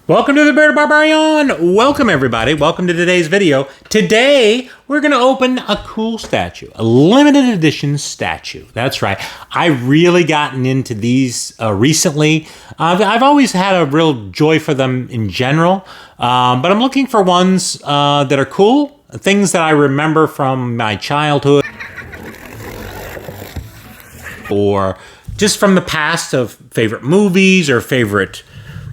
Welcome to the Barbarian. Welcome everybody. Welcome to today's video. Today we're going to open a cool statue, a limited edition statue. That's right. I've really gotten into these recently. I've always had a real joy for them in general, but I'm looking for ones that are cool, things that I remember from my childhood or just from the past of favorite movies or favorite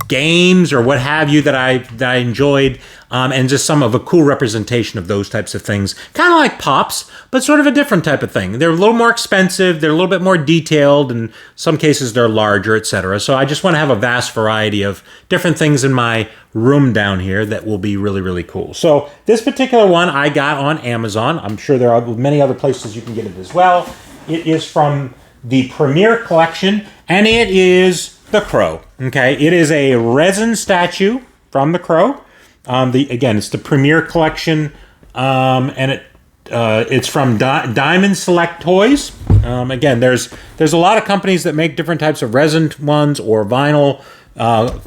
games or what have you that I enjoyed, and just some of a cool representation of those types of things. Kind of like Pops, but sort of a different type of thing. They're a little more expensive, they're a little bit more detailed, and some cases they're larger, etc. So I just want to have a vast variety of different things in my room down here that will be really, really cool. So this particular one I got on Amazon. I'm sure there are many other places you can get it as well. It is from the Premier Collection, and it is the Crow. Okay, it is a resin statue from the Crow. Again, it's the Premier Collection, and it's from Diamond Select Toys. Again, there's a lot of companies that make different types of resin ones or vinyl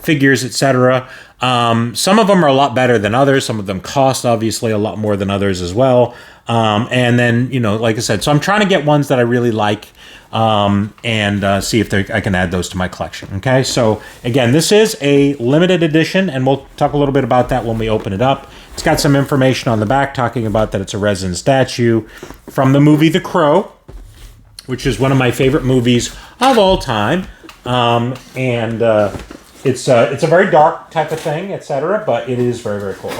figures, etc. Some of them are a lot better than others. Some of them cost obviously a lot more than others as well. And then, you know, like I said, so I'm trying to get ones that I really like, and see if I can add those to my collection. Okay, so again, this is a limited edition, and we'll talk a little bit about that when we open it up. It's got some information on the back talking about that it's a resin statue from the movie The Crow, which is one of my favorite movies of all time. It's a very dark type of thing, etc., but it is very, very cool.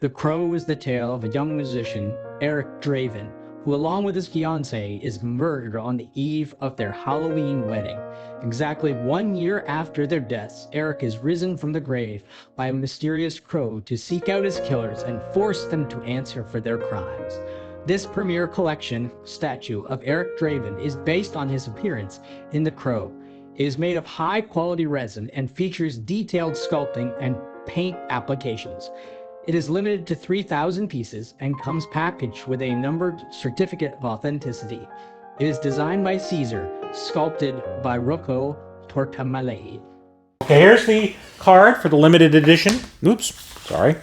The Crow is the tale of a young musician, Eric Draven, who along with his fiancée is murdered on the eve of their Halloween wedding. Exactly 1 year after their deaths, Eric is risen from the grave by a mysterious crow to seek out his killers and force them to answer for their crimes. This Premier Collection statue of Eric Draven is based on his appearance in The Crow. It is made of high-quality resin and features detailed sculpting and paint applications. It is limited to 3,000 pieces and comes packaged with a numbered certificate of authenticity. It is designed by Caesar, sculpted by Rocco Tortamale. Okay, here's the card for the limited edition. Oops, sorry.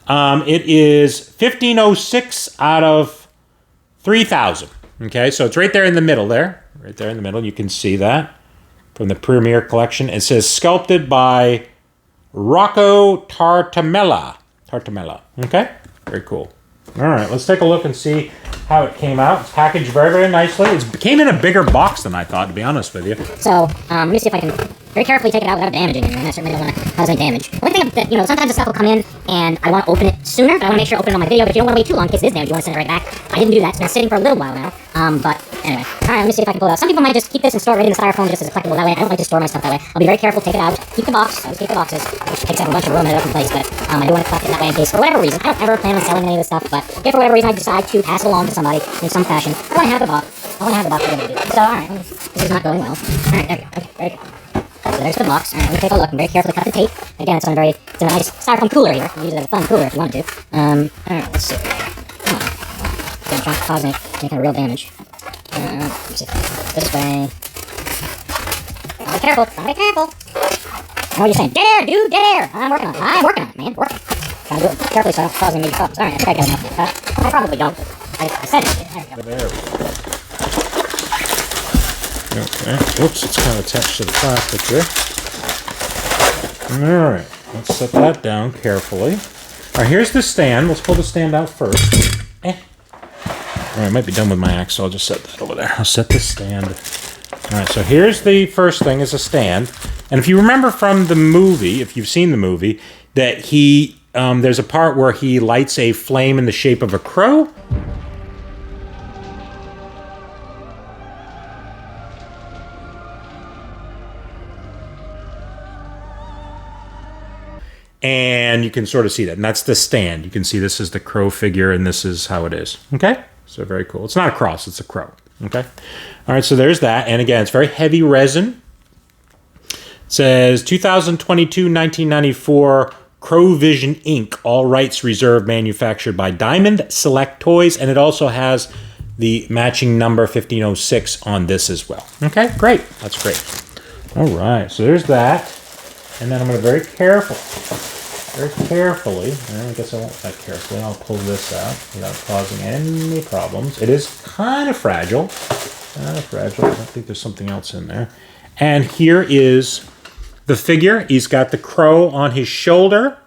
It is 1506 out of 3,000. Okay, so it's right there in the middle there. Right there in the middle, you can see that. From the Premier Collection. It says sculpted by Rocco Tortamella. Okay? Very cool. All right, let's take a look and see how it came out. It's packaged very, very nicely. It came in a bigger box than I thought, to be honest with you. So, let me see if I can very carefully take it out without damaging it, and I certainly don't want to cause any damage. The only thing that, you know, sometimes the stuff will come in, and I want to open it sooner, but I want to make sure I open it on my video, but you don't want to wait too long in case it is damaged. You want to send it right back. I didn't do that. It's been sitting for a little while now, but anyway. All right, let me see if I can pull it out. Some people might just keep this and store it right in the styrofoam just as a collectible that way. I don't like to store my stuff that way. I'll be very careful, take it out, keep the box. I always keep the boxes, which takes up a bunch of room in a different place, but I do want to collect it that way in case, for whatever reason, I don't ever plan on selling any of this stuff, but if for whatever reason I decide to pass it along to somebody in some fashion, I want to have the box. I want to have the box for them to do. So, alright, this is not going well. Alright, there we go. Okay, very good. So there's the box. Alright, let me take a look and very carefully cut the tape. Again, it's in a nice styrofoam cooler here. You can use it as a fun cooler if you wanted to. Alright, let's see. Come on. Don't try to cause any kind of real damage. Let's see. This way. Be careful. Be careful. I know what you're saying. Dead air, dude, dead air. I'm working on it, man. Working. Gotta do it carefully so I don't cause any major problems. Alright, I think I got enough. I probably don't. I said it. There we go. Okay. Whoops, it's kind of attached to the plastic here. All right, let's set that down carefully. All right, here's the stand. Let's pull the stand out first. All right, I might be done with my axe, so I'll just set that over there. I'll set this stand. All right, so here's the first thing is a stand. And if you remember from the movie, if you've seen the movie, that there's a part where he lights a flame in the shape of a crow. And you can sort of see that. And that's the stand. You can see this is the crow figure, and this is how it is. Okay? So very cool. It's not a cross, it's a crow. Okay? All right, so there's that. And again, it's very heavy resin. It says 2022-1994 Crow Vision Inc. All rights reserved, manufactured by Diamond Select Toys. And it also has the matching number 1506 on this as well. Okay, great. That's great. All right, so there's that. And then I'm going to very carefully, I guess I won't that carefully, I'll pull this out without causing any problems. It is kind of fragile. I think there's something else in there. And here is the figure. He's got the crow on his shoulder.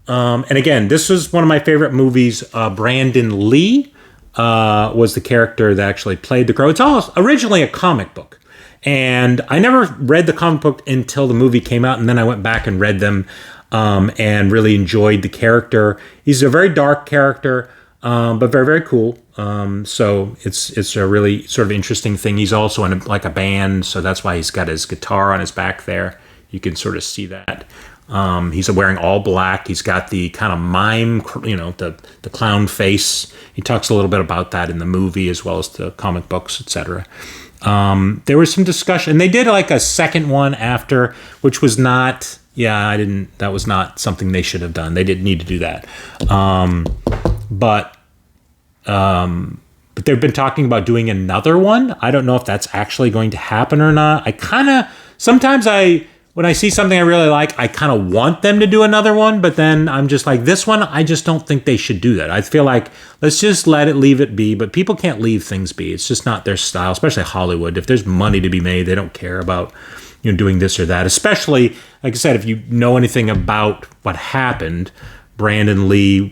And again, this was one of my favorite movies. Brandon Lee was the character that actually played the crow. It's all originally a comic book. And I never read the comic book until the movie came out, and then I went back and read them and really enjoyed the character. He's a very dark character, but very, very cool. So it's a really sort of interesting thing. He's also in a band, so that's why he's got his guitar on his back there. You can sort of see that. He's wearing all black. He's got the kind of mime, the clown face. He talks a little bit about that in the movie as well as the comic books, etc. There was some discussion. They did like a second one after, which was not. That was not something they should have done. They didn't need to do that. But they've been talking about doing another one. I don't know if that's actually going to happen or not. Sometimes when I see something I really like, I kind of want them to do another one, but then I'm just like, this one, I just don't think they should do that. I feel like, let's just leave it be, but people can't leave things be. It's just not their style, especially Hollywood. If there's money to be made, they don't care about doing this or that. Especially, like I said, if you know anything about what happened, Brandon Lee, he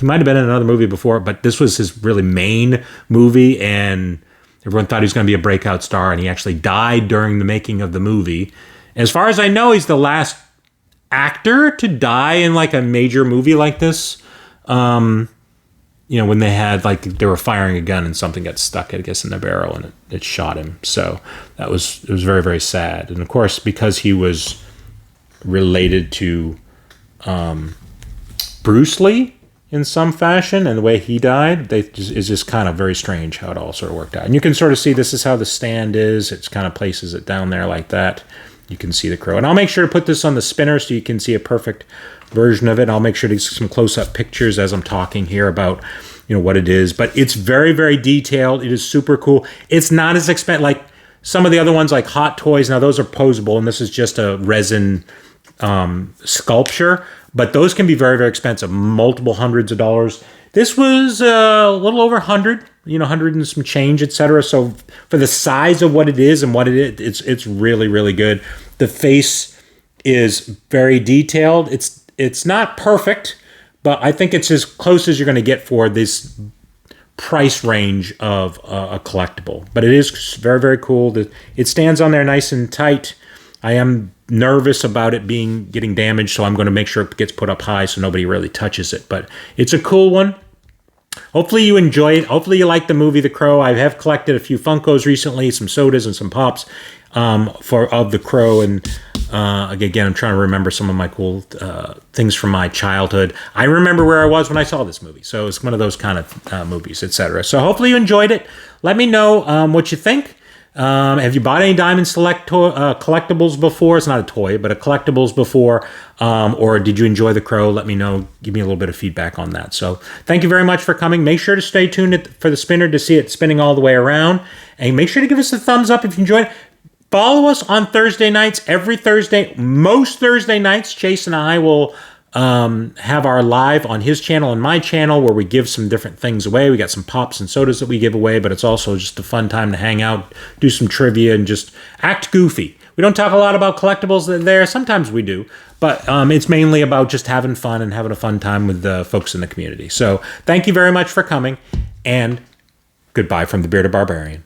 might have been in another movie before, but this was his really main movie, and everyone thought he was going to be a breakout star, and he actually died during the making of the movie. As far as I know, he's the last actor to die in like a major movie like this. When they were firing a gun and something got stuck, I guess, in the barrel and it shot him. So it was very, very sad. And of course, because he was related to Bruce Lee in some fashion, and the way he died, is just kind of very strange how it all sort of worked out. And you can sort of see this is how the stand is. It's kind of places it down there like that. You can see the crow. And I'll make sure to put this on the spinner so you can see a perfect version of it. I'll make sure to get some close-up pictures as I'm talking here about what it is. But it's very, very detailed. It is super cool. It's not as expensive like some of the other ones like Hot Toys. Now, those are posable, and this is just a resin sculpture. But those can be very, very expensive, multiple hundreds of dollars. This was a little over 100, 100 and some change, etc. So for the size of what it is and what it is, it's really, really good. The face is very detailed. It's not perfect, but I think it's as close as you're going to get for this price range of a collectible. But it is very, very cool. It stands on there nice and tight. I am nervous about it getting damaged, so I'm going to make sure it gets put up high so nobody really touches it. But it's a cool one. Hopefully you enjoy it. Hopefully you like the movie The Crow. I have collected a few Funkos recently, some sodas and some pops of The Crow. And again, I'm trying to remember some of my cool things from my childhood. I remember where I was when I saw this movie. So it's one of those kind of movies, etc. So hopefully you enjoyed it. Let me know what you think. Have you bought any Diamond Select collectibles before? It's not a toy, but a collectibles before. Or did you enjoy The Crow? Let me know. Give me a little bit of feedback on that. So thank you very much for coming. Make sure to stay tuned for the spinner to see it spinning all the way around. And make sure to give us a thumbs up if you enjoyed it. Follow us on Thursday nights. Every Thursday, most Thursday nights, Chase and I will have our live on his channel and my channel where we give some different things away. We got some pops and sodas that we give away, but it's also just a fun time to hang out, do some trivia, and just act goofy. We don't talk a lot about collectibles there. Sometimes we do, but it's mainly about just having fun and having a fun time with the folks in the community. So thank you very much for coming, and goodbye from the Bearded Barbarian.